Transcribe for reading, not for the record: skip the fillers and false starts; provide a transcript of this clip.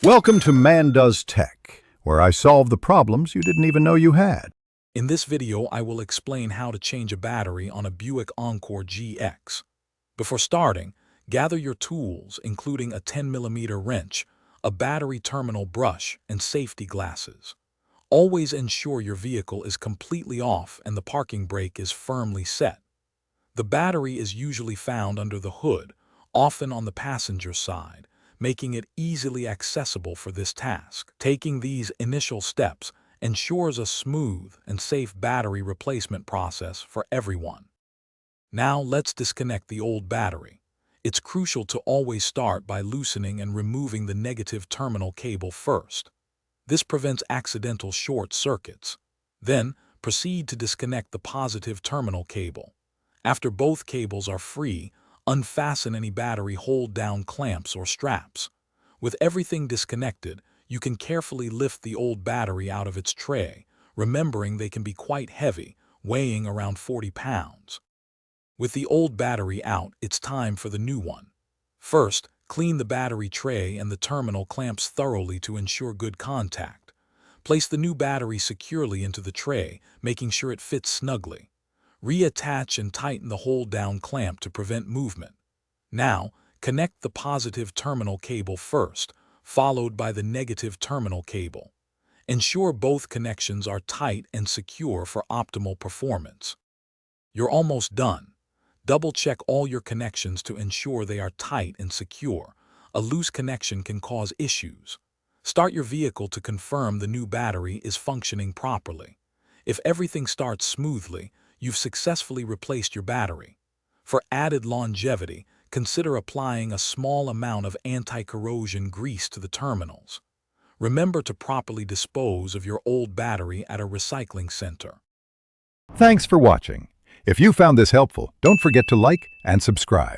Welcome to Man Does Tech, where I solve the problems you didn't even know you had. In this video, I will explain how to change a battery on a Buick Encore GX. Before starting, gather your tools, including a 10mm wrench, a battery terminal brush, and safety glasses. Always ensure your vehicle is completely off and the parking brake is firmly set. The battery is usually found under the hood, often on the passenger side, making it easily accessible for this task. Taking these initial steps ensures a smooth and safe battery replacement process for everyone. Now let's disconnect the old battery. It's crucial to always start by loosening and removing the negative terminal cable first. This prevents accidental short circuits. Then, proceed to disconnect the positive terminal cable. After both cables are free, unfasten any battery hold-down clamps or straps. With everything disconnected, you can carefully lift the old battery out of its tray, remembering they can be quite heavy, weighing around 40 pounds. With the old battery out, it's time for the new one. First, clean the battery tray and the terminal clamps thoroughly to ensure good contact. Place the new battery securely into the tray, making sure it fits snugly. Reattach and tighten the hold-down clamp to prevent movement. Now, connect the positive terminal cable first, followed by the negative terminal cable. Ensure both connections are tight and secure for optimal performance. You're almost done. Double-check all your connections to ensure they are tight and secure. A loose connection can cause issues. Start your vehicle to confirm the new battery is functioning properly. If everything starts smoothly, you've successfully replaced your battery. For added longevity, consider applying a small amount of anti-corrosion grease to the terminals. Remember to properly dispose of your old battery at a recycling center. Thanks for watching. If you found this helpful, don't forget to like and subscribe.